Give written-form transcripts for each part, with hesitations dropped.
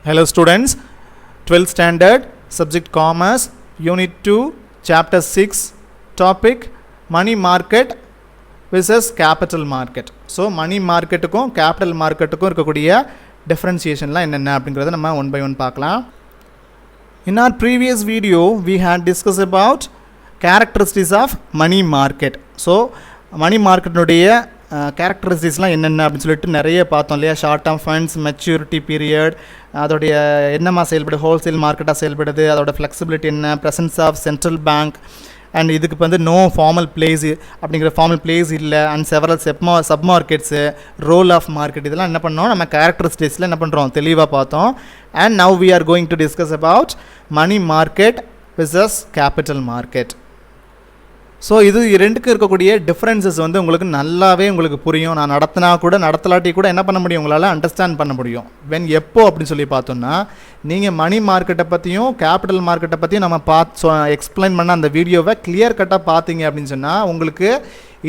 Hello students, 12th standard, subject commerce, unit 2, chapter 6, topic money market versus capital market. So money market க்கும் capital market க்கும் இருக்கக்கூடிய differentiationலாம் என்னென்ன அப்படிங்கறத நம்ம one by one பார்க்கலாம். In our previous video, we had discussed about characteristics of money market. So money market உடைய கேரக்டரிஸ்டிக்ஸ்லாம் என்னென்ன அப்படின்னு சொல்லிட்டு நிறைய பார்த்தோம் இல்லையா. Short term funds, maturity period, அதோடைய என்னமா செயல்படுது, ஹோல்சேல் மார்க்கெட்டாக செயல்படுது, அதோட ஃப்ளெக்சிபிலிட்டி என்ன, presence of central bank, and இதுக்கு வந்து நோ ஃபார்மல் பிளேஸ் அப்படிங்கிற ஃபார்மல் பிளேஸ் இல்லை, and several sub markets, role of market, இதெல்லாம் என்ன பண்ணோம் நம்ம கேரக்டரிஸ்டிக்ஸில் என்ன பண்ணுறோம் தெளிவாக பார்த்தோம். And now we are going to discuss about money market versus capital market. So இது ரெண்டுக்கு இருக்கக்கூடிய டிஃப்ரென்சஸ் வந்து உங்களுக்கு நல்லாவே உங்களுக்கு புரியும். நான் நடத்தலாட்டி கூட என்ன பண்ண முடியும், உங்களால் அண்டர்ஸ்டாண்ட் பண்ண முடியும். எப்போ அப்படின்னு சொல்லி பார்த்தோன்னா, நீங்கள் மணி மார்க்கெட்டை பற்றியும் கேபிட்டல் மார்க்கெட்டை பற்றியும் நம்ம எக்ஸ்பிளைன் பண்ண அந்த வீடியோவை கிளியர் கட்டாக பார்த்தீங்க அப்படின்னு சொன்னால் உங்களுக்கு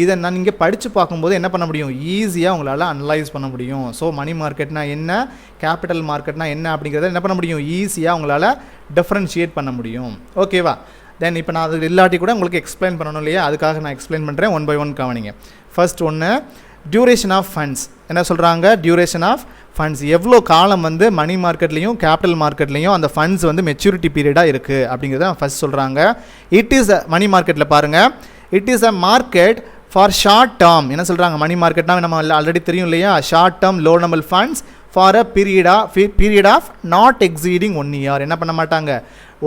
இதை நீங்கள் படித்து பார்க்கும்போது என்ன பண்ண முடியும், ஈஸியாக உங்களால் அனலைஸ் பண்ண முடியும். ஸோ மணி மார்க்கெட்னா என்ன, கேபிட்டல் மார்க்கெட்னா என்ன அப்படிங்கிறத என்ன பண்ண முடியும், ஈஸியாக உங்களால் டிஃப்ரென்ஷியேட் பண்ண முடியும். ஓகேவா? தென் இப்போ நான் அது இல்லாட்டி கூட உங்களுக்கு எக்ஸ்பிளைன் பண்ணணும் இல்லையா, அதுக்காக நான் எக்ஸ்பிளைன் பண்ணுறேன். ஒன் பை ஒன் கவனிங்க. ஃபர்ஸ்ட் ஒன்று, டியூரேஷன் ஆஃப் ஃபண்ட்ஸ். என்ன சொல்கிறாங்க, டியூரேஷன் ஆஃப் ஃபண்ட்ஸ், எவ்வளோ காலம் வந்து மணி மார்க்கெட்லேயும் கேபிட்டல் மார்க்கெட்லேயும் அந்த ஃபண்ட்ஸ் வந்து மெச்சூரிட்டி பீரியடாக இருக்குது அப்படிங்கிறத ஃபர்ஸ்ட் சொல்கிறாங்க. இட் இஸ் மணி மார்க்கெட்டில் பாருங்கள், it is a market for short term. என்ன சொல்கிறாங்க, மணி மார்க்கெட்னா நம்ம ஆல்ரெடி தெரியும் இல்லையா, short term loanable funds for a period of not exceeding 1 year. என்ன பண்ண மாட்டாங்க,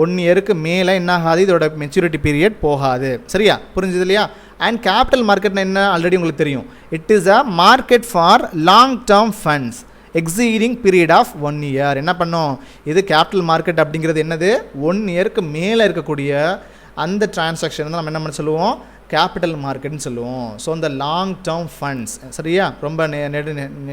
1 yearக்கு மேலே என்ன ஆகாது, இதோட மெச்சூரிட்டி பீரியட் போகாது. சரியா, புரிஞ்சுது இல்லையா? அண்ட் கேபிட்டல் மார்க்கெட்னா என்ன ஆல்ரெடி உங்களுக்கு தெரியும், it is a market for long term funds exceeding period of 1 year. என்ன பண்ணோம், இது கேபிட்டல் மார்க்கெட் அப்படிங்கிறது என்னது, 1 yearக்கு மேலே இருக்கக்கூடிய அந்த டிரான்சாக்ஷன் தான் நம்ம என்ன பண்ண சொல்லுவோம், கேபிட்டல் மார்க்கெட்னு சொல்லுவோம். ஸோ இந்த லாங் டேர்ம் ஃபண்ட்ஸ், சரியா, ரொம்ப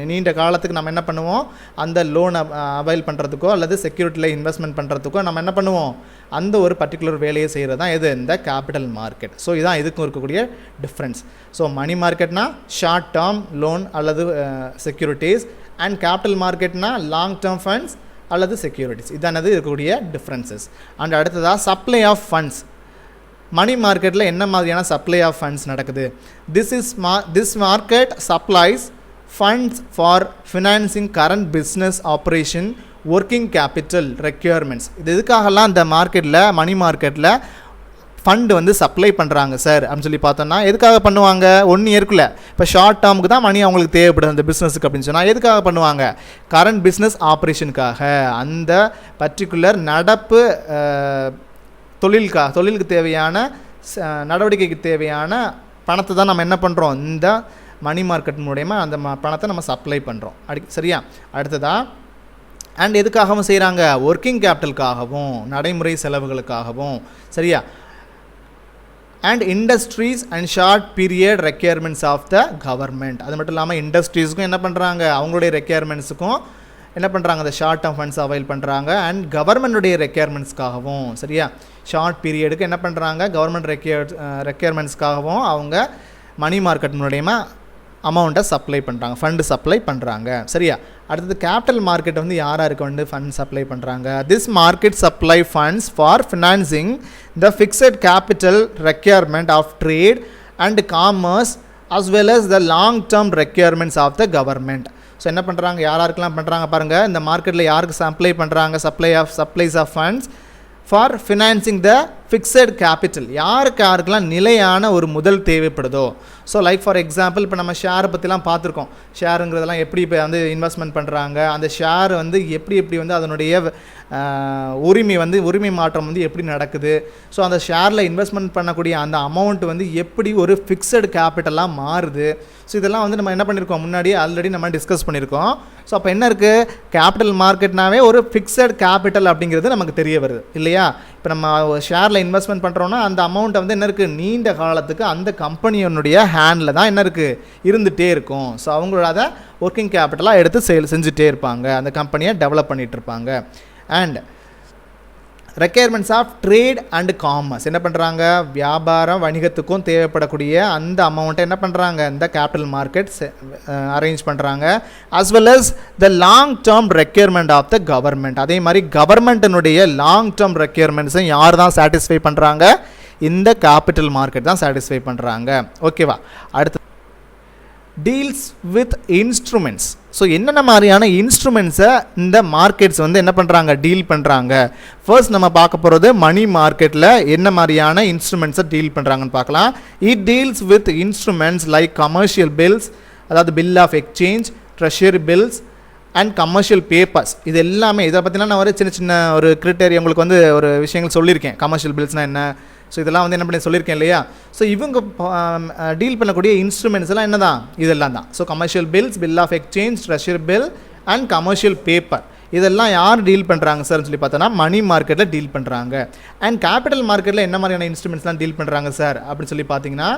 நீண்ட காலத்துக்கு நம்ம என்ன பண்ணுவோம், அந்த லோனை அவைல் பண்ணுறதுக்கோ அல்லது செக்யூரிட்டியில் இன்வெஸ்ட்மெண்ட் பண்ணுறதுக்கோ நம்ம என்ன பண்ணுவோம், அந்த ஒரு பர்டிகுலர் வேலையை செய்கிறது தான் எது, இந்த கேபிட்டல் மார்க்கெட். ஸோ இதான் இதுக்கும் இருக்கக்கூடிய டிஃப்ரென்ஸ். ஸோ மணி மார்க்கெட்னா ஷார்ட் டேர்ம் லோன் அல்லது செக்யூரிட்டிஸ், அண்ட் கேபிட்டல் மார்க்கெட்னா லாங் டேர்ம் ஃபண்ட்ஸ் அல்லது செக்யூரிட்டிஸ். இதானது இருக்கக்கூடிய டிஃப்ரென்சஸ். அண்ட் அடுத்ததாக சப்ளை ஆஃப் ஃபண்ட்ஸ். மணி மார்க்கெட்டில் என்ன மாதிரியான சப்ளை ஆஃப் ஃபண்ட்ஸ் நடக்குது, this market supplies funds for financing current business operation, working capital requirements. இது எதுக்காகலாம் இந்த மார்க்கெட்டில் மணி மார்க்கெட்டில் ஃபண்டு வந்து சப்ளை பண்ணுறாங்க சார் அப்படின்னு சொல்லி பார்த்தோன்னா, எதுக்காக பண்ணுவாங்க, 1 yearக்குள்ளே இப்போ ஷார்ட் டேர்முக்கு தான் மணி அவங்களுக்கு தேவைப்படுது அந்த பிஸ்னஸுக்கு அப்படின்னு சொன்னால், எதுக்காக பண்ணுவாங்க, கரண்ட் பிஸ்னஸ் ஆப்ரேஷனுக்காக, அந்த பர்டிகுலர் நடப்பு தொழிலுக்கு தேவையான நடவடிக்கைக்கு தேவையான பணத்தை தான் நம்ம என்ன பண்ணுறோம், இந்த மணி மார்க்கெட் மூலமா அந்த பணத்தை நம்ம சப்ளை பண்ணுறோம். சரியா, அடுத்ததாக அண்ட் எதுக்காகவும் செய்கிறாங்க, ஒர்க்கிங் கேபிட்டலுக்காகவும் நடைமுறை செலவுகளுக்காகவும். சரியா, and industries and short period requirements of the government. அது மட்டும் இல்லாமல் இண்டஸ்ட்ரீஸுக்கும் என்ன பண்ணுறாங்க, அவங்களுடைய ரெக்யர்மெண்ட்ஸுக்கும் என்ன பண்ணுறாங்க, அந்த ஷார்ட் டேர்ம் ஃபண்ட்ஸ் அவைல் பண்ணுறாங்க. அண்ட் கவர்மெண்ட்டுடைய ரெக்யர்மெண்ட்ஸ்க்காகவும், சரியா, ஷார்ட் பீரியடுக்கு என்ன பண்ணுறாங்க, கவர்மெண்ட் ரெக்யர்மெண்ட்ஸ்க்காகவும் அவங்க மணி மார்க்கெட் மூலமா அமௌண்ட்டை சப்ளை பண்ணுறாங்க, ஃபண்டு சப்ளை பண்ணுறாங்க. சரியா, அடுத்தது கேபிட்டல் மார்க்கெட் வந்து யாராருக்கு வந்து ஃபண்ட் சப்ளை பண்ணுறாங்க, this market supply funds for financing the fixed capital requirement of trade and commerce as well as the long term requirements of the government. So என்ன பண்ணுறாங்க, யாருக்கெல்லாம் பண்ணுறாங்க பாருங்கள், இந்த மார்க்கெட்டில் யாருக்கு சப்ளை பண்ணுறாங்க, supplies of funds for financing the fixed capital, யாருக்கெல்லாம் நிலையான ஒரு முதல் தேவைப்படுதோ. ஸோ லைக் ஃபார் எக்ஸாம்பிள் இப்போ நம்ம ஷேரை பற்றிலாம் பார்த்துருக்கோம், ஷேருங்கிறதெல்லாம் எப்படி இப்போ வந்து இன்வெஸ்ட்மெண்ட் பண்ணுறாங்க, அந்த ஷேர் வந்து எப்படி வந்து அதனுடைய உரிமை மாற்றம் வந்து எப்படி நடக்குது, ஸோ அந்த ஷேரில் இன்வெஸ்ட்மெண்ட் பண்ணக்கூடிய அந்த அமௌண்ட் வந்து எப்படி ஒரு ஃபிக்ஸட் கேபிட்டலாக மாறுது. ஸோ இதெல்லாம் வந்து நம்ம என்ன பண்ணியிருக்கோம், முன்னாடி ஆல்ரெடி நம்ம டிஸ்கஸ் பண்ணியிருக்கோம். ஸோ அப்போ என்ன இருக்குது, கேபிட்டல் மார்க்கெட்னாவே ஒரு ஃபிக்ஸட் கேபிட்டல் அப்படிங்கிறது நமக்கு தெரிய வருது இல்லையா. இப்போ நம்ம ஷேரில் இன்வெஸ்ட்மெண்ட் பண்ணுறோன்னா அந்த அமௌண்ட்டை வந்து என்ன இருக்குது, நீண்ட காலத்துக்கு அந்த கம்பெனியோடைய ஹேண்டில் தான் என்ன இருக்குது, இருந்துகிட்டே இருக்கும். ஸோ அவங்களோட அதை ஒர்க்கிங் கேபிட்டலாக எடுத்து செஞ்சுட்டே இருப்பாங்க, அந்த கம்பெனியை டெவலப் பண்ணிகிட்டு இருப்பாங்க. And requirements of trade and commerce. என்ன பண்ணுறாங்க, வியாபாரம் வணிகத்துக்கும் தேவைப்படக்கூடிய அந்த அமௌண்ட்டை என்ன பண்ணுறாங்க, இந்த கேபிட்டல் மார்க்கெட்ஸ் அரேஞ்ச் பண்ணுறாங்க. As well as the long term requirement of the government. அதே மாதிரி கவர்மெண்ட்டினுடைய லாங் டேர்ம் ரெக்யர்மெண்ட்ஸும் யார் தான் சாட்டிஸ்ஃபை பண்ணுறாங்க, இந்த கேபிட்டல் மார்க்கெட் தான் சாட்டிஸ்ஃபை பண்ணுறாங்க. ஓகேவா. அடுத்து டீல்ஸ் வித் இன்ஸ்ட்ருமெண்ட்ஸ். ஸோ என்னென்ன மாதிரியான இன்ஸ்ட்ருமெண்ட்ஸை இந்த மார்க்கெட்ஸ் வந்து என்ன பண்ணுறாங்க, டீல் பண்ணுறாங்க. ஃபர்ஸ்ட் நம்ம பார்க்க போகிறது மணி மார்க்கெட்டில் என்ன மாதிரியான இன்ஸ்ட்ருமெண்ட்ஸை டீல் பண்ணுறாங்கன்னு பார்க்கலாம். It deals with instruments like commercial bills, அதாவது bill of exchange, treasury bills and commercial papers. இது எல்லாமே இதை பற்றினா நான் ஒரு சின்ன சின்ன ஒரு கிரிட்டேரியா உங்களுக்கு வந்து ஒரு விஷயங்கள் சொல்லியிருக்கேன். கமர்ஷியல் பில்ஸ்னால் என்ன, ஸோ இதெல்லாம் வந்து என்ன பண்ணி சொல்லியிருக்கேன் இல்லையா. ஸோ இவங்க டீல் பண்ணக்கூடிய இன்ஸ்ட்ருமெண்ட்ஸ் எல்லாம் என்ன தான், இதெல்லாம் தான். So commercial bills, bill of exchange, treasury bill and commercial paper, இதெல்லாம் யார் டீல் பண்ணுறாங்க சார்னு சொல்லி பார்த்தோன்னா மணி மார்க்கெட்டில் டீல் பண்ணுறாங்க. அண்ட் கேபிட்டல் மார்க்கெட்டில் என்ன மாதிரியான இன்ஸ்ட்ருமெண்ட்ஸ்லாம் டீல் பண்ணுறாங்க சார் அப்படின்னு சொல்லி பார்த்தீங்கன்னா,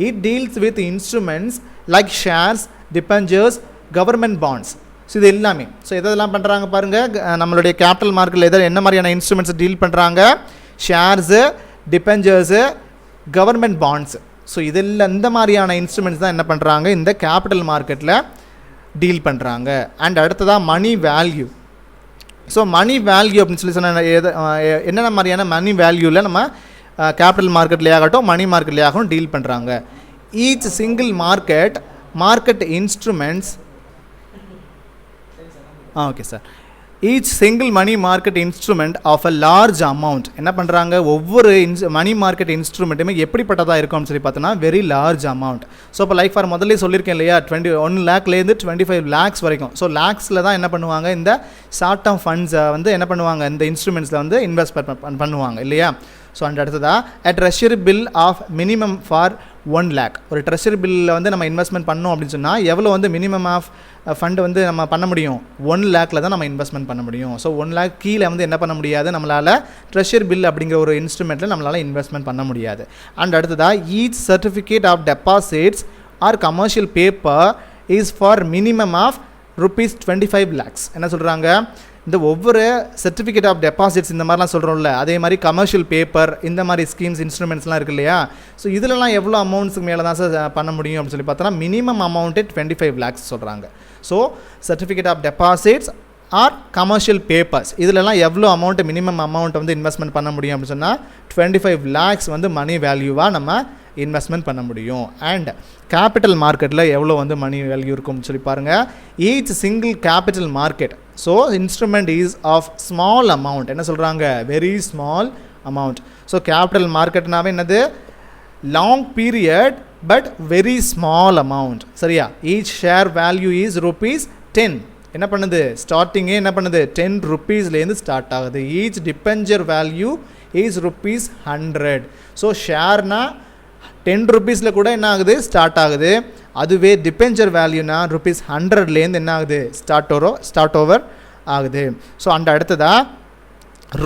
it deals with instruments like shares, debentures, government bonds. So இது எல்லாமே ஸோ எதெல்லாம் பண்ணுறாங்க பாருங்கள், நம்மளுடைய கேபிட்டல் மார்க்கெட்டில் என்ன மாதிரியான இன்ஸ்ட்ருமெண்ட்ஸ் டீல் பண்ணுறாங்க, ஷேர்ஸு, டிபெஞ்சர்ஸு, கவர்மெண்ட் பாண்ட்ஸ். ஸோ இதெல்லாம் இந்த மாதிரியான இன்ஸ்ட்ருமெண்ட்ஸ் தான் என்ன பண்ணுறாங்க, இந்த கேபிட்டல் மார்க்கெட்டில் டீல் பண்ணுறாங்க. அண்ட் அடுத்ததாக money value. So money value அப்படின்னு சொல்லி சொன்ன என்னென்ன மாதிரியான மணி வேல்யூவில் நம்ம கேபிட்டல் மார்க்கெட்லேயே ஆகட்டும் மணி மார்க்கெட்லேயே ஆகட்டும் டீல் பண்ணுறாங்க. Each single market instruments okay sir. Each single money market instrument of a large amount. என்ன பண்ணுறாங்க, ஒவ்வொரு மணி மார்க்கெட் இன்ஸ்ட்ருமெண்ட்டுமே எப்படிப்பட்டதாக இருக்கும் அப்படின்னு சொல்லி பார்த்தோன்னா வெரி லார்ஜ் அமௌண்ட். ஸோ இப்போ லைக் ஃபார் முதல்ல சொல்லியிருக்கேன் இல்லையா, 21 lakhலேருந்து 25 lakhs வரைக்கும். ஸோ லேக்ஸில் தான் என்ன பண்ணுவாங்க, இந்த ஷார்ட் டேர்ம் ஃபண்ட்ஸை வந்து என்ன பண்ணுவாங்க, இந்த இன்ஸ்ட்ருமெண்ட்ஸில் வந்து இன்வெஸ்ட் பண்ணுவாங்க இல்லையா. ஸோ அண்ட் அடுத்ததாக a treasury bill of minimum for 1 lakh. ஒரு ட்ரெஷரி பில்லில் வந்து நம்ம இன்வெஸ்ட்மெண்ட் பண்ணோம் அப்படின்னு சொன்னால் எவ்வளோ வந்து மினிமம் ஆஃப் ஃபண்டு வந்து நம்ம பண்ண முடியும், 1 lakhல தான் நம்ம இன்வெஸ்ட்மெண்ட் பண்ண முடியும். ஸோ 1 lakh கீழே வந்து என்ன பண்ண முடியாது, நம்மளால் ட்ரெஷரி பில் அப்படிங்கிற ஒரு இன்ஸ்ட்ருமெண்ட்டில் நம்மளால் இன்வெஸ்ட்மெண்ட் பண்ண முடியாது. அண்ட் அடுத்ததாக each certificate of deposits are commercial paper is for minimum of ₹25 lakhs. என்ன சொல்கிறாங்க, இந்த ஒவ்வொரு சர்டிஃபிகேட் ஆஃப் டெபாசிட்ஸ் இந்த மாதிரிலாம் சொல்கிறோம்ல, அதே மாதிரி கமர்ஷியல் பேப்பர் இந்த மாதிரி ஸ்கீம்ஸ் இன்ஸ்ட்ருமெண்ட்ஸ்லாம் இருக்குது இல்லையா. ஸோ இதிலலாம் எவ்வளோ அமௌண்ட்ஸுக்கு மேலே தான் சார் பண்ண முடியும் அப்படின்னு சொல்லி பார்த்தோன்னா மினிமம் அமௌண்ட்டு 25 lakhs சொல்கிறாங்க. So certificate of deposits are commercial papers இதிலலாம் எவ்வளோ அமௌண்ட்டு மினிமம் அமௌண்ட் வந்து இன்வெஸ்ட்மெண்ட் பண்ண முடியும் அப்படின்னு சொன்னால் 25 lakhs வந்து மணி வேல்யூவாக நம்ம இன்வெஸ்ட்மெண்ட் பண்ண முடியும். அண்ட் கேபிட்டல் மார்க்கெட்டில் எவ்வளோ வந்து மணி வேல்யூ இருக்கும்னு சொல்லி பாருங்கள். Each single capital market so instrument is of small amount. என்ன சொல்கிறாங்க, very small amount. So capital மார்க்கெட்னாவே என்னது, long period but very small amount. சரியா. Each share value is ₹10. என்ன பண்ணுது, ஸ்டார்டிங்கே என்ன பண்ணுது, ₹10 ஸ்டார்ட் ஆகுது. Each debenture value is ₹100. So ஷேர்னா ₹10 கூட என்ன ஆகுது, ஸ்டார்ட் ஆகுது. அதுவே டிபெஞ்சர் வேல்யூனா ₹100 என்ன ஆகுது, ஸ்டார்ட் ஓவர் ஆகுது. ஸோ அந்த அடுத்ததா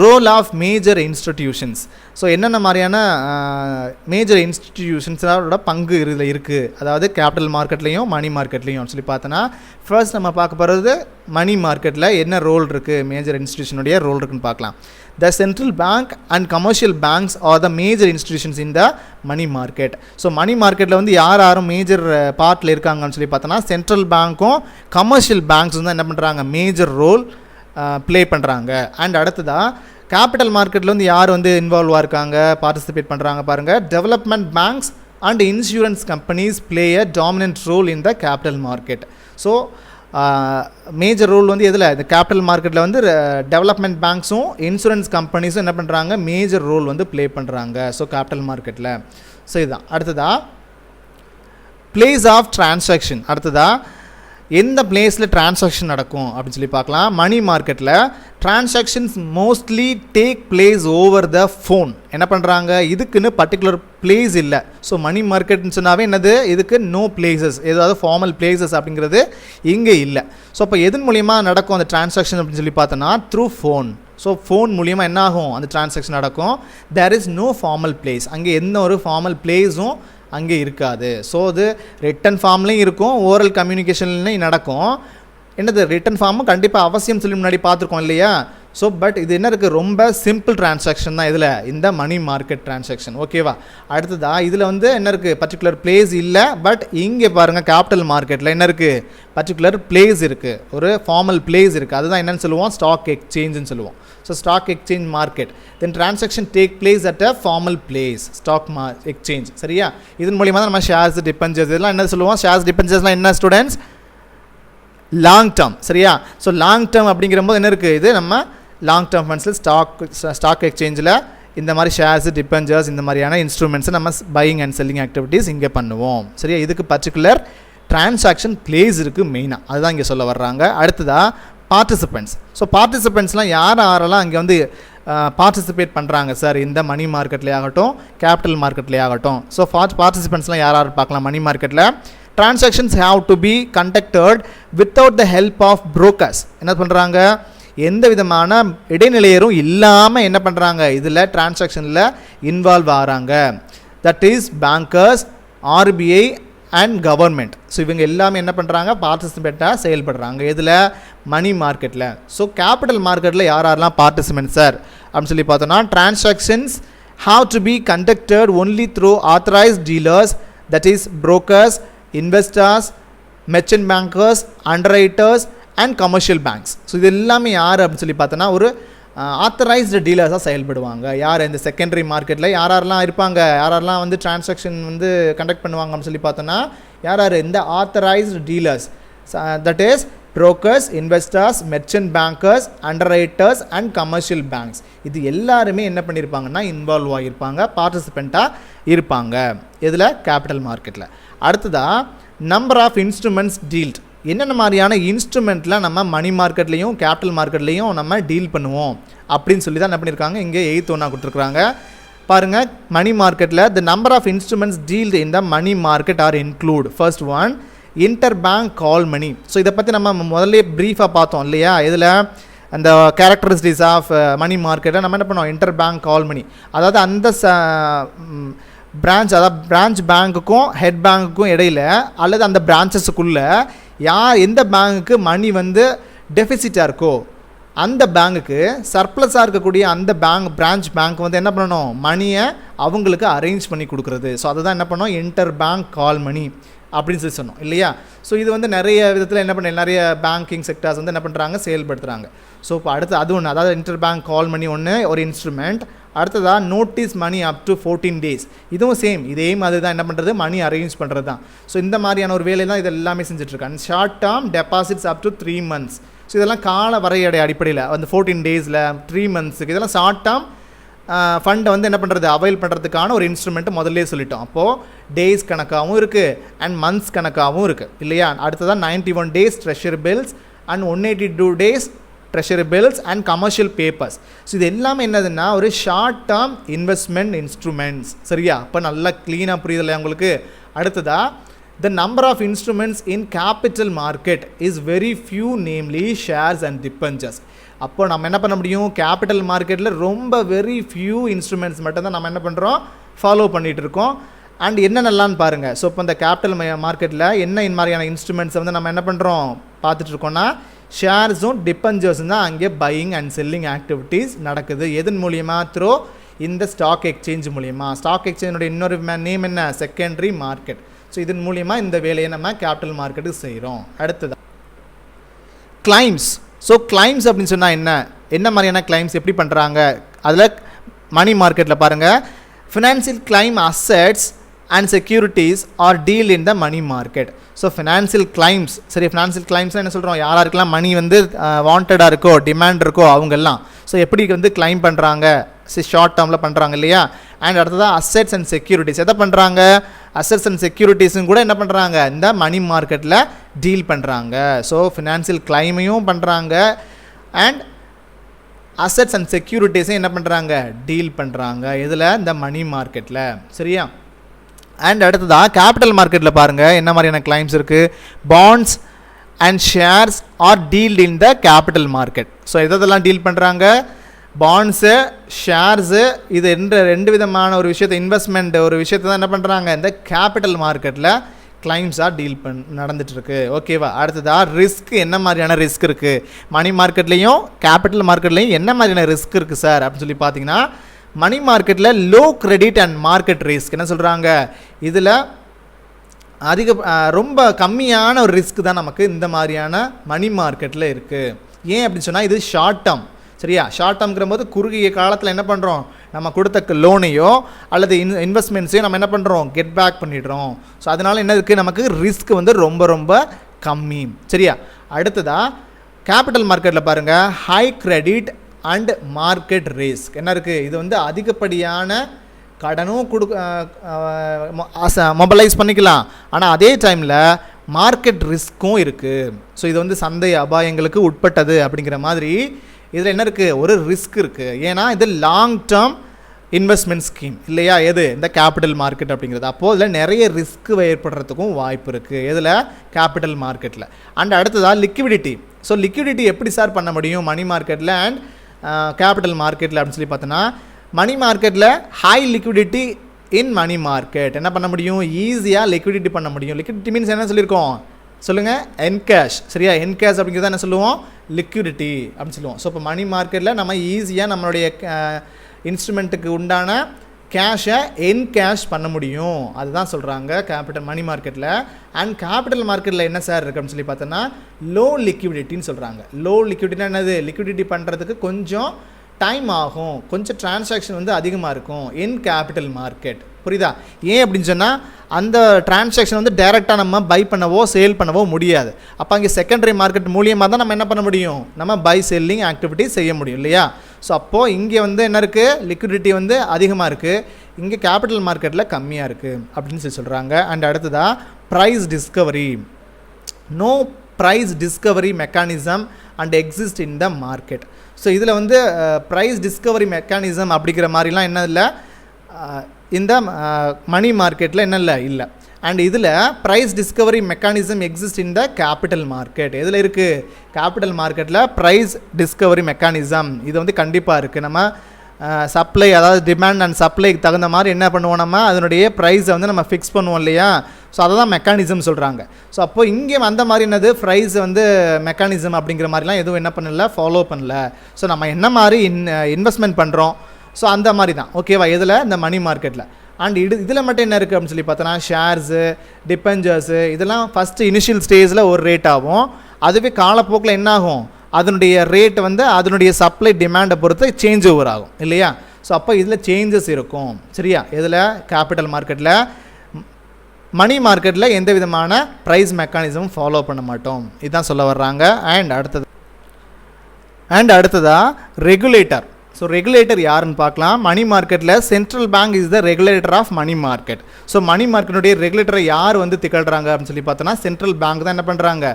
role of major institutions. So என்னென்ன மாதிரியான மேஜர் இன்ஸ்டிடியூஷன்ஸோட பங்கு இதில் இருக்குது, அதாவது கேபிட்டல் மார்க்கெட்லேயும் மணி மார்க்கெட்லேயும் சொல்லி பார்த்தோன்னா ஃபர்ஸ்ட் நம்ம பார்க்க போகிறது மணி மார்க்கெட்டில் என்ன ரோல் இருக்குது, மேஜர் இன்ஸ்டிடியூஷனுடைய ரோல் இருக்குன்னு பார்க்கலாம். The central bank and commercial banks are the major institutions in the money market. So money மார்க்கெட்டில் வந்து யாரும் மேஜர் பார்ட்டில் இருக்காங்கன்னு சொல்லி பார்த்தோன்னா சென்ட்ரல் பேங்க்கும் கமர்ஷியல் பேங்க்ஸும் தான் என்ன பண்ணுறாங்க, மேஜர் ரோல் ப்ளே பண்ணுறாங்க. அண்ட் அடுத்ததாக கேபிட்டல் மார்க்கெட்டில் வந்து யார் வந்து இன்வால்வாக இருக்காங்க, பார்ட்டிசிபேட் பண்ணுறாங்க பாருங்கள். Development banks and insurance companies play a dominant role in the capital market. So major role வந்து எதில், இந்த கேபிட்டல் மார்க்கெட்டில் வந்து டெவலப்மெண்ட் பேங்க்ஸும் இன்சூரன்ஸ் கம்பெனிஸும் என்ன பண்ணுறாங்க, மேஜர் ரோல் வந்து ப்ளே பண்ணுறாங்க. ஸோ கேபிட்டல் மார்க்கெட்டில். ஸோ இதுதான். அடுத்ததாக பிளேஸ் ஆஃப் டிரான்சாக்ஷன். அடுத்ததாக எந்த பிளேஸில் டிரான்சாக்ஷன் நடக்கும் அப்படின்னு சொல்லி பார்க்கலாம். மணி மார்க்கெட்டில் transactions mostly take place over the phone. என்ன பண்ணுறாங்க, இதுக்குன்னு பர்டிகுலர் பிளேஸ் இல்லை. ஸோ மணி மார்க்கெட்னு சொன்னாவே என்னது, இதுக்கு நோ பிளேசஸ், ஏதாவது ஃபார்மல் பிளேசஸ் அப்படிங்கிறது இங்கே இல்லை. ஸோ அப்போ எதன் மூலியமாக நடக்கும் அந்த டிரான்சாக்ஷன் அப்படின்னு சொல்லி பார்த்தோன்னா த்ரூ ஃபோன். ஸோ ஃபோன் மூலியமாக என்ன ஆகும், அந்த டிரான்சாக்ஷன் நடக்கும். There is no formal place, அங்கே எந்த ஒரு ஃபார்மல் பிளேஸும் அங்கே இருக்காது. ஸோ அது ரிட்டன் ஃபார்ம்லேயும் இருக்கும், ஓரல் கம்யூனிகேஷன்லேயும் நடக்கும். என்னது ரிட்டன் ஃபார்மும் கண்டிப்பாக அவசியம் சொல்லி முன்னாடி பார்த்துருக்கோம் இல்லையா. ஸோ பட் இது என்ன இருக்குது, ரொம்ப சிம்பிள் டிரான்சாக்ஷன் தான் இதில், இந்த மணி மார்க்கெட் டிரான்சாக்ஷன். ஓகேவா? அடுத்ததா இதில் வந்து என்ன இருக்குது, பர்டிகுலர் பிளேஸ் இல்லை. பட் இங்கே பாருங்கள், கேபிட்டல் மார்க்கெட்டில் என்ன இருக்குது, பர்டிகுலர் பிளேஸ் இருக்குது, ஒரு ஃபார்மல் பிளேஸ் இருக்குது. அதுதான் என்னென்னு சொல்லுவோம், ஸ்டாக் எக்ஸ்சேஞ்சுன்னு சொல்லுவோம். So stock exchange market, then transaction take place at a formal place, stock exchange. சரியா? இதன் மூலியமாக தான் நம்ம ஷேர்ஸ் டிபெஞ்சர்ஸ் இதெல்லாம் என்ன சொல்லுவோம், ஷேர்ஸ் டிபெஞ்சர்ஸ்லாம் என்ன ஸ்டூடெண்ட்ஸ், லாங் டேர்ம். சரியா? ஸோ லாங் டேர்ம் அப்படிங்கிற போது என்ன இருக்குது, இது நம்ம லாங் டேர்ம் ஃபண்ட்ஸில் ஸ்டாக் எக்ஸ்சேஞ்சில் இந்த மாதிரி ஷேர்ஸ் டிபெஞ்சர்ஸ் இந்த மாதிரியான இன்ஸ்ட்ருமெண்ட்ஸை நம்ம பையிங் அண்ட் செல்லிங் ஆக்டிவிட்டீஸ் இங்கே பண்ணுவோம். சரியா? இதுக்கு பர்டிகுலர் டிரான்சாக்ஷன் பிளேஸ் இருக்குது மெயினாக, அதுதான் இங்கே சொல்ல வர்றாங்க. அடுத்ததாக பார்ட்டிசிபெண்ட்ஸ். ஸோ பார்ட்டிசிபெண்ட்ஸ்லாம் யாரெல்லாம் அங்கே வந்து பார்ட்டிசிபேட் பண்ணுறாங்க சார், இந்த மணி மார்க்கெட்லேயே ஆகட்டும் கேபிட்டல் மார்க்கெட்லேயே ஆகட்டும். ஸோ பார்ட்டிசிபெண்ட்ஸ்லாம் யார் பார்க்கலாம் மணி மார்க்கெட்டில், transactions have to be conducted without the help of brokers. என்ன பண்ணுறாங்க, எந்த விதமான இடைநிலையரும் இல்லாமல் என்ன பண்ணுறாங்க, இதில் டிரான்சாக்ஷனில் இன்வால்வ் ஆகிறாங்க. That is bankers, RBI and government. So இவங்க எல்லாமே என்ன பண்ணுறாங்க, பார்ட்டிசிபேட்டாக செயல்படுறாங்க. இதில் மணி மார்க்கெட்டில். ஸோ கேபிட்டல் மார்க்கெட்டில் யாரெல்லாம் பார்ட்டிசிபெண்ட் சார் அப்படின்னு சொல்லி பார்த்தோன்னா, transactions have to be conducted only through authorised dealers, that is brokers, investors, merchant bankers, underwriters and commercial banks. So இது எல்லாமே யார் அப்படின்னு சொல்லி பார்த்தோன்னா, ஒரு ஆத்தரைஸ்டு டீலர்ஸாக செயல்படுவாங்க. யார் இந்த செகண்டரி மார்க்கெட்டில் யாரெல்லாம் இருப்பாங்க, யாரெல்லாம் வந்து டிரான்சாக்ஷன் வந்து கண்டக்ட் பண்ணுவாங்க அப்படின்னு சொல்லி பார்த்தோன்னா, யார் இந்த authorised dealers, that is brokers, investors, merchant bankers, underwriters and commercial banks. இது எல்லாருமே என்ன பண்ணியிருப்பாங்கன்னா இன்வால்வ் ஆகியிருப்பாங்க, பார்ட்டிசிபெண்ட்டாக இருப்பாங்க. இதில் கேபிட்டல் மார்க்கெட்டில். அடுத்ததாக நம்பர் ஆஃப் இன்ஸ்ட்ருமெண்ட்ஸ் டீல்ட். என்னென்ன மாதிரியான இன்ஸ்ட்ருமெண்ட்லாம் நம்ம மணி மார்க்கெட்லேயும் கேபிட்டல் மார்க்கெட்லேயும் நம்ம டீல் பண்ணுவோம் அப்படின்னு சொல்லி தான் என்ன பண்ணியிருக்காங்க, இங்கே 8th ஒன்றா கொடுத்துருக்குறாங்க. பாருங்கள், மணி மார்க்கெட்டில் the number of instruments dealt in the money market are include. First one inter bank call money. So இதை பற்றி நம்ம முதல்ல ப்ரீஃபாக பார்த்தோம் இல்லையா, இதில் அந்த கேரக்டரிஸ்டிக்ஸ் ஆஃப் மணி மார்க்கெட்டை நம்ம என்ன பண்ணோம், இன்டர் பேங்க் கால் மணி. அதாவது அந்த பிரான்ச், அதாவது பிரான்ச் பேங்க்குக்கும் ஹெட் பேங்க்குக்கும் இடையில் அல்லது அந்த பிரான்ச்சஸுக்குள்ளே எந்த பேங்க்குக்கு மணி வந்து டெஃபிசிட்டாக இருக்கோ அந்த பேங்க்குக்கு சர்ப்ளஸாக இருக்கக்கூடிய அந்த பிரான்ச் பேங்க் வந்து என்ன பண்ணணும், மணியை அவங்களுக்கு அரேஞ்ச் பண்ணி கொடுக்குறது. ஸோ அதுதான் என்ன பண்ணோம், இன்டர் பேங்க் கால் மணி அப்படின்னு சொல்லி சொன்னோம் இல்லையா. ஸோ இது வந்து நிறைய விதத்தில் என்ன பண்ண, நிறைய பேங்கிங் செக்டர்ஸ் வந்து என்ன பண்ணுறாங்க, செயல்படுத்துகிறாங்க. ஸோ இப்போ அடுத்து அது ஒன்று, அதாவது இன்டர் பேங்க் கால் மணி ஒன்று ஒரு இன்ஸ்ட்ருமெண்ட். அடுத்ததாக notice money up to 14 days. இதுவும் சேம், இதே மாதிரி தான் என்ன பண்ணுறது, மணி அரேஞ்ச் பண்ணுறது தான். ஸோ இந்த மாதிரியான ஒரு வேலை தான் இது எல்லாமே செஞ்சுட்ருக்காங்க. Short term deposits up to 3 months. So இதெல்லாம் கால வரையடை அடிப்படையில் அந்த 14 daysல 3 monthsக்கு இதெல்லாம் ஷார்ட் டேர்ம் ஃபண்டை வந்து என்ன பண்ணுறது, அவைல் பண்ணுறதுக்கான ஒரு இன்ஸ்ட்ருமெண்ட்டு முதல்லே சொல்லிட்டோம். அப்போது டேஸ் கணக்காகவும் இருக்குது அண்ட் மந்த்ஸ் கணக்காகவும் இருக்குது இல்லையா. அடுத்ததான் 91 days treasury bills and 182 days treasury bills and commercial papers. So இது எல்லாமே என்னதுன்னா ஒரு ஷார்ட் டேர்ம் இன்வெஸ்ட்மெண்ட் இன்ஸ்ட்ருமெண்ட்ஸ். சரியா, அப்போ நல்லா க்ளீனாக புரியுதில்ல உங்களுக்கு. அடுத்ததாக the number of instruments in capital market is very few, namely shares and debentures. அப்போ நம்ம என்ன பண்ண முடியும், கேபிட்டல் மார்க்கெட்டில் ரொம்ப வெரி ஃபியூ இன்ஸ்ட்ருமெண்ட்ஸ் மட்டும்தான் நம்ம என்ன பண்ணுறோம், ஃபாலோ பண்ணிகிட்டு இருக்கோம். அண்ட் என்னென்னலான்னு பாருங்கள். ஸோ இப்போ இந்த கேபிட்டல் மார்க்கெட்டில் என்ன மாதிரியான இன்ஸ்ட்ருமெண்ட்ஸை வந்து நம்ம என்ன பண்ணுறோம் பார்த்துட்ருக்கோன்னா, ஷேர்ஸும் டிபெஞ்சர்ஸும் தான் அங்கே பையிங் அண்ட் செல்லிங் ஆக்டிவிட்டீஸ் நடக்குது. எதன் மூலியமாக, த்ரோ இந்த ஸ்டாக் எக்ஸ்சேஞ்ச் மூலியமாக. ஸ்டாக் எக்ஸ்சேஞ்சோட இன்னொரு நேம் என்ன, செகண்டரி மார்க்கெட். ஸோ இதன் மூலியமாக இந்த வேலையை நம்ம கேபிட்டல் மார்க்கெட்டுக்கு செய்கிறோம். அடுத்தது கிளைம்ஸ். ஸோ கிளைம்ஸ் அப்படின்னு சொன்னால் என்ன மாதிரியான கிளைம்ஸ் எப்படி பண்ணுறாங்க, அதில் மணி மார்க்கெட்டில் பாருங்கள், financial claim assets and securities are deal in the money market. So financial claims, சரி, ஃபினான்சியல் கிளைம்ஸ் என்ன சொல்கிறோம், யாராருக்கெல்லாம் மணி வந்து வாண்டடாக இருக்கோ, டிமாண்ட் இருக்கோ அவங்கெல்லாம். ஸோ எப்படி வந்து கிளைம் பண்ணுறாங்க, ஷார்ட் டேர்மில் பண்ணுறாங்க இல்லையா. அண்ட் அடுத்ததாக அசெட்ஸ் அண்ட் செக்யூரிட்டிஸ். எதை பண்ணுறாங்க, அசெட்ஸ் அண்ட் செக்யூரிட்டிஸும் கூட என்ன பண்ணுறாங்க, இந்த மணி மார்க்கெட்டில் டீல் பண்ணுறாங்க. ஸோ ஃபினான்சியல் கிளைமையும் பண்ணுறாங்க அண்ட் அசெட்ஸ் அண்ட் செக்யூரிட்டிஸையும் என்ன பண்ணுறாங்க, டீல் பண்ணுறாங்க. இதில் இந்த மணி மார்க்கெட்டில். சரியா. அண்ட் அடுத்ததாக கேபிட்டல் மார்க்கெட்டில் பாருங்கள் என்ன மாதிரியான கிளைம்ஸ் இருக்குது. Bonds and shares are dealt in the capital market. So எதெல்லாம் டீல் பண்ணுறாங்க, பாண்ட்ஸு, ஷேர்ஸு, இது ரெண்டு விதமான ஒரு விஷயத்தை, இன்வெஸ்ட்மெண்ட் ஒரு விஷயத்தை தான் என்ன பண்ணுறாங்க இந்த கேபிட்டல் மார்க்கெட்டில் கிளைம்ஸாக நடந்துட்டு இருக்கு. ஓகேவா? அடுத்ததா ரிஸ்க், என்ன மாதிரியான ரிஸ்க் இருக்குது மணி மார்க்கெட்லேயும் கேபிட்டல் மார்க்கெட்லேயும் என்ன மாதிரியான ரிஸ்க் இருக்குது சார் அப்படின்னு சொல்லி பார்த்தீங்கன்னா, மணி மார்க்கெட்டில் low credit and market risk என்ன சொல்கிறாங்க, இதில் ரொம்ப கம்மியான ஒரு ரிஸ்க் தான் நமக்கு இந்த மாதிரியான மணி மார்க்கெட்டில் இருக்குது. ஏன் அப்படின்னு சொன்னால் இது ஷார்ட் டேர்ம். சரியா? ஷார்ட் டேர்ம்ங்கிற போது குறுகிய காலத்தில் என்ன பண்ணுறோம், நம்ம கொடுத்த லோனையோ அல்லது இன்வெஸ்ட்மெண்ட்ஸையோ நம்ம என்ன பண்ணுறோம், கெட் பேக் பண்ணிடுறோம். ஸோ அதனால் என்ன இருக்குது, நமக்கு ரிஸ்க் வந்து ரொம்ப ரொம்ப கம்மி. சரியா? அடுத்ததாக கேபிட்டல் மார்க்கெட்டில் பாருங்கள், high credit and market risk என்ன இருக்குது, இது வந்து அதிகப்படியான கடனும் மொபைலைஸ் பண்ணிக்கலாம், ஆனால் அதே டைமில் மார்க்கெட் ரிஸ்க்கும் இருக்குது. ஸோ இது வந்து சந்தை அபாயங்களுக்கு உட்பட்டது அப்படிங்கிற மாதிரி இதில் என்ன இருக்குது, ஒரு ரிஸ்க் இருக்குது. ஏன்னா இது லாங் டேர்ம் இன்வெஸ்ட்மெண்ட் ஸ்கீம் இல்லையா, எது இந்த கேபிட்டல் மார்க்கெட் அப்படிங்கிறது. அப்போது இதில் நிறைய ரிஸ்க் ஏற்படுறதுக்கும் வாய்ப்பு இருக்குது, இதில் கேபிட்டல் மார்க்கெட்டில். அண்ட் அடுத்ததாக லிக்விடிட்டி. ஸோ லிக்விடிட்டி எப்படி சார் பண்ண முடியும் மணி மார்க்கெட்டில் அண்ட் கேபிட்டல் மார்க்கெட்டில் அப்படின்னு சொல்லி பார்த்தோன்னா, மணி மார்க்கெட்டில் ஹை லிக்விடிட்டி இன் மணி மார்க்கெட் என்ன பண்ண முடியும், ஈஸியாக லிக்விடிட்டி பண்ண முடியும். லிக்விடிட்டி மீன்ஸ் என்ன சொல்லியிருக்கோம் சொல்லுங்கள், என்கேஷ். சரியா? என்கேஷ் அப்படிங்கிறத என்ன சொல்லுவோம், லிக்விடிட்டி அப்படின்னு சொல்லுவோம். ஸோ இப்போ மணி மார்க்கெட்டில் நம்ம ஈஸியாக நம்மளுடைய இன்ஸ்ட்ருமெண்ட்டுக்கு உண்டான கேஷை என்கேஷ் பண்ண முடியும், அதுதான் சொல்கிறாங்க கேபிட்டல் மணி மார்க்கெட்டில். அண்ட் கேபிட்டல் மார்க்கெட்டில் என்ன சார் இருக்குது அப்படின்னு சொல்லி பார்த்தோன்னா, லோ லிக்விடிட்டின்னு சொல்கிறாங்க. லோ லிக்விடிட்டினா என்னது, லிக்விடிட்டி பண்ணுறதுக்கு கொஞ்சம் டைம் ஆகும், கொஞ்சம் டிரான்சாக்ஷன் வந்து அதிகமாக இருக்கும் இன் கேபிட்டல் மார்க்கெட். புரியுதா? ஏன் அப்படின்னு சொன்னால், அந்த டிரான்சாக்ஷன் வந்து டைரெக்டாக நம்ம பை பண்ணவோ சேல் பண்ணவோ முடியாது. அப்போ அங்கே செகண்டரி மார்க்கெட் மூலியமாக தான் நம்ம என்ன பண்ண முடியும், நம்ம பை செல்லிங் ஆக்டிவிட்டி செய்ய முடியும் இல்லையா. ஸோ அப்போது இங்கே வந்து என்ன இருக்குது, லிக்விடிட்டி வந்து அதிகமாக இருக்குது, இங்கே கேபிட்டல் மார்க்கெட்டில் கம்மியாக இருக்குது அப்படின்னு சொல்கிறாங்க. அண்ட் அடுத்ததாக price discovery. No price discovery mechanism and exist in the market. So இதில் வந்து ப்ரைஸ் டிஸ்கவரி மெக்கானிசம் அப்படிங்கிற மாதிரிலாம் என்ன இல்லை இந்த மணி மார்க்கெட்டில் என்ன இல்லை. அண்ட் இதில் price discovery mechanism exist in the capital market. எதில் இருக்குது, கேபிட்டல் மார்க்கெட்டில் ப்ரைஸ் டிஸ்கவரி மெக்கானிசம் இது வந்து கண்டிப்பாக இருக்குது. நம்ம சப்ளை, அதாவது டிமாண்ட் அண்ட் சப்ளைக்கு தகுந்த மாதிரி என்ன பண்ணுவோம், நம்ம அதனுடைய ப்ரைஸை வந்து நம்ம ஃபிக்ஸ் பண்ணுவோம் இல்லையா. ஸோ அதை தான் மெக்கானிசம் சொல்கிறாங்க. ஸோ அப்போது இங்கே அந்த மாதிரி என்னது ப்ரைஸ் வந்து மெக்கானிசம் அப்படிங்கிற மாதிரிலாம் எதுவும் என்ன பண்ணல, ஃபாலோ பண்ணல. ஸோ நம்ம என்ன மாதிரி இன்வெஸ்ட்மெண்ட் பண்ணுறோம், ஸோ அந்த மாதிரி தான். ஓகேவா? இதில் இந்த மணி மார்க்கெட்டில். அண்ட் இதில் மட்டும் என்ன இருக்குது அப்படின்னு சொல்லி பார்த்தோன்னா, ஷேர்ஸு, டிபெஞ்சர்ஸு இதெல்லாம் ஃபஸ்ட்டு இனிஷியல் ஸ்டேஜில் ஒரு ரேட் ஆகும். அதுவே காலப்போக்கில் என்ன ஆகும், அதனுடைய ரேட் வந்து அதனுடைய சப்ளை டிமாண்டை பொறுத்து சேஞ்ச் ஓவர் ஆகும் இல்லையா. ஸோ அப்போ இதில் சேஞ்சஸ் இருக்கும். சரியா? இதில் கேபிட்டல் மார்க்கெட்டில், மணி மார்க்கெட்டில் எந்த விதமான ப்ரைஸ் மெக்கானிசமும் ஃபாலோ பண்ண மாட்டோம், இதுதான் சொல்ல வர்றாங்க. அண்ட் அடுத்ததாக ரெகுலேட்டர். ஸோ ரெகுலேட்டர் யாருன்னு பார்க்கலாம். மணி மார்க்கெட்டில் central bank is the regulator of money market. So money மார்க்கெட்டுடைய ரெகுலேட்டரை யார் வந்து திகழ்கிறாங்க அப்படின்னு சொல்லி பார்த்தோன்னா, சென்ட்ரல் பேங்க் தான் என்ன பண்ணுறாங்க,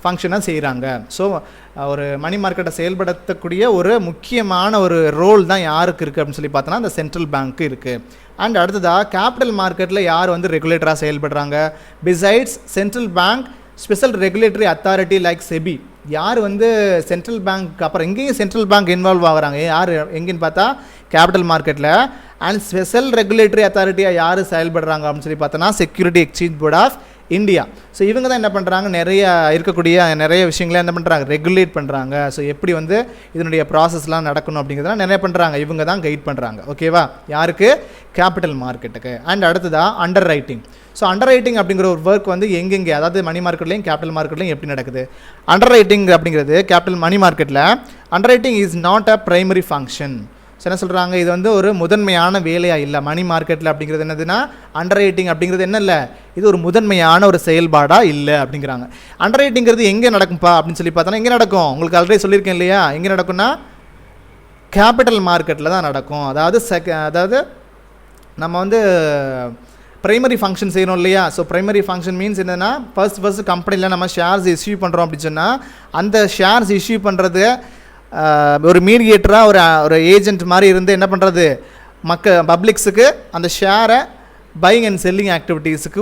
ஃபங்க்ஷனாக செய்கிறாங்க. ஸோ ஒரு மணி மார்க்கெட்டை செயல்படுத்தக்கூடிய ஒரு முக்கியமான ஒரு ரோல் தான் யாருக்கு இருக்குது அப்படின்னு சொல்லி பார்த்தோன்னா, அந்த சென்ட்ரல் பேங்க்கு இருக்குது. அண்ட் அடுத்ததாக கேபிட்டல் மார்க்கெட்டில் யார் வந்து ரெகுலேட்டராக செயல்படுறாங்க, besides central bank special regulatory authority like SEBI. யார் வந்து சென்ட்ரல் பேங்க் அப்புறம் எங்கேயும் சென்ட்ரல் பேங்க் இன்வால்வ் ஆகுறாங்க, யார் எங்கேன்னு பார்த்தா கேபிட்டல் மார்க்கெட்டில். அண்ட் ஸ்பெஷல் ரெகுலேட்டரி அத்தாரிட்டியாக யார் செயல்படுறாங்க அப்படின்னு சொல்லி பார்த்தோன்னா, security exchange board of India. So இவங்க தான் என்ன பண்ணுறாங்க, நிறைய விஷயங்களை என்ன பண்ணுறாங்க, ரெகுலேட் பண்ணுறாங்க. ஸோ எப்படி வந்து இதனுடைய ப்ராசஸ்லாம் நடக்கணும் அப்படிங்கிறதுலாம் நிறைய பண்ணுறாங்க, இவங்க தான் கைட் பண்ணுறாங்க. ஓகேவா? யாருக்கு, கேபிட்டல் மார்க்கெட்டுக்கு. அண்ட் அடுத்ததாக under writing. So under writing அப்படிங்கிற ஒரு ஒர்க் வந்து எங்கெங்கே, அதாவது மணி மார்க்கெட்லையும் கேபிட்டல் மார்க்கெட்லையும் எப்படி நடக்குது. அண்டர் ரைட்டிங் அப்படிங்கிறது கேபிட்டல் மணி மார்க்கெட்டில் under writing is not a primary function. So என்ன சொல்கிறாங்க, இது வந்து ஒரு முதன்மையான வேலையாக இல்லை மணி மார்க்கெட்டில். அப்படிங்கிறது என்னதுன்னா, அண்டர் ரைட்டிங் அப்படிங்கிறது என்ன இல்லை, இது ஒரு முதன்மையான ஒரு செயல்பாடாக இல்லை அப்படிங்கிறாங்க. அண்டர் ரைட்டிங்கிறது எங்கே நடக்கும்ப்பா அப்படின்னு சொல்லி பார்த்தோன்னா, எங்கே நடக்கும், உங்களுக்கு ஆல்ரெடி சொல்லியிருக்கேன் இல்லையா, எங்கே நடக்கும்னா கேபிட்டல் மார்க்கெட்டில் தான் நடக்கும். அதாவது நம்ம வந்து ப்ரைமரி ஃபங்க்ஷன் செய்யணும் இல்லையா. ஸோ ப்ரைமரி ஃபங்க்ஷன் மீன்ஸ் என்னென்னா, ஃபர்ஸ்ட் கம்பெனியில் நம்ம ஷேர்ஸ் இஷ்யூ பண்ணுறோம் அப்படின்னு சொன்னால், அந்த ஷேர்ஸ் இஷ்யூ பண்ணுறது ஒரு மீடியேட்டராக ஒரு ஏஜென்ட் மாதிரி இருந்து என்ன பண்ணுறது, பப்ளிக்ஸுக்கு அந்த ஷேரை பையிங் அண்ட் செல்லிங் ஆக்டிவிட்டீஸுக்கு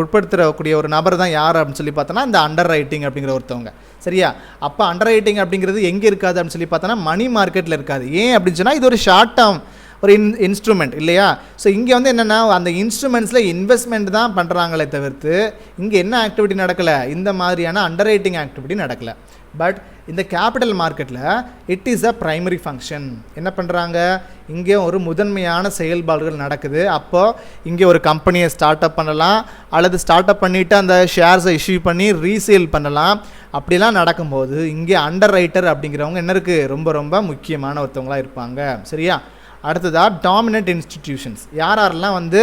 உட்படுத்தக்கூடிய ஒரு நபர் தான் யார் அப்படின்னு சொல்லி பார்த்தோன்னா, இந்த அண்டர் ரைட்டிங் அப்படிங்கிற ஒருத்தவங்க. சரியா? அப்போ அண்டர் ரைட்டிங் அப்படிங்கிறது எங்கே இருக்காது அப்படின்னு சொல்லி பார்த்தோன்னா, மணி மார்க்கெட்டில் இருக்காது. ஏன் அப்படின்னு சொன்னால், இது ஒரு ஷார்ட் டேர்ம் ஒரு இன்ஸ்ட்ருமெண்ட் இல்லையா. ஸோ இங்கே வந்து என்னென்னா அந்த இன்ஸ்ட்ருமெண்ட்ஸில் இன்வெஸ்ட்மெண்ட் தான் பண்ணுறாங்களே தவிர்த்து இங்கே என்ன ஆக்டிவிட்டி நடக்கலை, இந்த மாதிரியான அண்டர் ரைட்டிங் ஆக்டிவிட்டி நடக்கலை. பட் இந்த கேபிட்டல் மார்க்கெட்டில் it is a primary function. என்ன பண்ணுறாங்க, இங்கே ஒரு முதன்மையான செயல்பாடுகள் நடக்குது. அப்போது இங்கே ஒரு கம்பெனியை ஸ்டார்ட் அப் பண்ணலாம், அல்லது ஸ்டார்ட் அப் பண்ணிவிட்டு அந்த ஷேர்ஸை இஷ்யூ பண்ணி ரீசேல் பண்ணலாம். அப்படிலாம் நடக்கும்போது இங்கே அண்டர் ரைட்டர் அப்படிங்கிறவங்க என்ன இருக்குது, ரொம்ப ரொம்ப முக்கியமான ஒருத்தவங்களாக இருப்பாங்க. சரியா. அடுத்ததாக டாமினன்ட் இன்ஸ்டிடியூஷன்ஸ். யாரெல்லாம் வந்து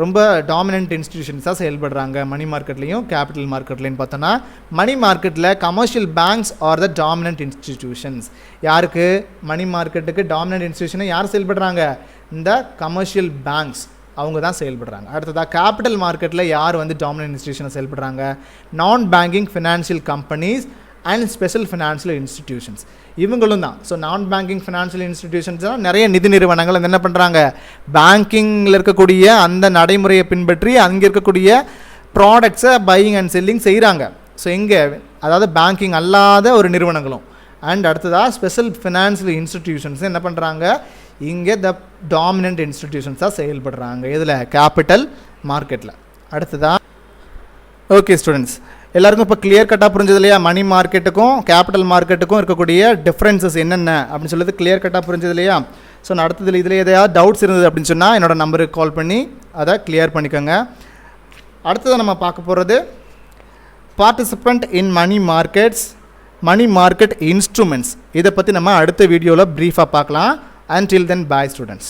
ரொம்ப டாமினன்ட் இன்ஸ்டிடியூஷன்ஸாக செயல்படுறாங்க மணி மார்க்கெட்லேயும் கேபிட்டல் மார்க்கெட்லேயும் பார்த்தோன்னா, மணி மார்க்கெட்டில் commercial banks are the dominant institutions. யாருக்கு, மணி மார்க்கெட்டுக்கு டாமினன்ட் இன்ஸ்டிடியூஷனை யார் செயல்படுறாங்க, இந்த கமர்ஷியல் பேங்க்ஸ் அவங்க தான் செயல்படுறாங்க. அடுத்ததாக கேபிட்டல் மார்க்கெட்டில் யார் வந்து டாமினன்ட் இன்ஸ்டிடியூஷனை செயல்படுறாங்க, நான் banking financial companies and special financial institutions இவங்களும் தான். ஸோ நான் பேங்கிங் ஃபினான்ஷியல் இன்ஸ்டிடியூஷன்ஸ்னால் நிறைய நிதி நிறுவனங்கள் என்ன பண்ணுறாங்க, பேங்கிங்கில் இருக்கக்கூடிய அந்த நடைமுறையை பின்பற்றி அங்கே இருக்கக்கூடிய ப்ராடக்ட்ஸை பையிங் அண்ட் செல்லிங் செய்கிறாங்க. ஸோ இங்கே அதாவது பேங்கிங் அல்லாத ஒரு நிறுவனங்களும் அண்ட் அடுத்ததாக ஸ்பெஷல் ஃபினான்ஷியல் இன்ஸ்டிடியூஷன்ஸ் என்ன பண்ணுறாங்க, இங்கே த டாமினன்ட் இன்ஸ்டிடியூஷன்ஸாக செயல்படுறாங்க. இதில் கேபிட்டல் மார்க்கெட்டில். அடுத்ததாக ஓகே ஸ்டூடெண்ட்ஸ், எல்லாருக்கும் இப்போ கிளியர் கட்டாக புரிஞ்சது இல்லையா, மணி மார்க்கெட்டுக்கும் கேபிட்டல் மார்க்கெட்டுக்கும் இருக்கக்கூடிய டிஃப்ரென்சஸ் என்னென்ன அப்படின்னு சொல்லிட்டு கிளியர் கட்டாக புரிஞ்சது இல்லையா. ஸோ நான் அடுத்ததில் இதில் எதையாவது டவுட்ஸ் இருந்தது அப்படின்னு சொன்னால் என்னோடய நம்பருக்கு கால் பண்ணி அதை கிளியர் பண்ணிக்கோங்க. அடுத்ததை நம்ம பார்க்க போகிறது participant in money markets, money market instruments. இதை பற்றி நம்ம அடுத்த வீடியோவில் ப்ரீஃபாக பார்க்கலாம். Until then, bye students.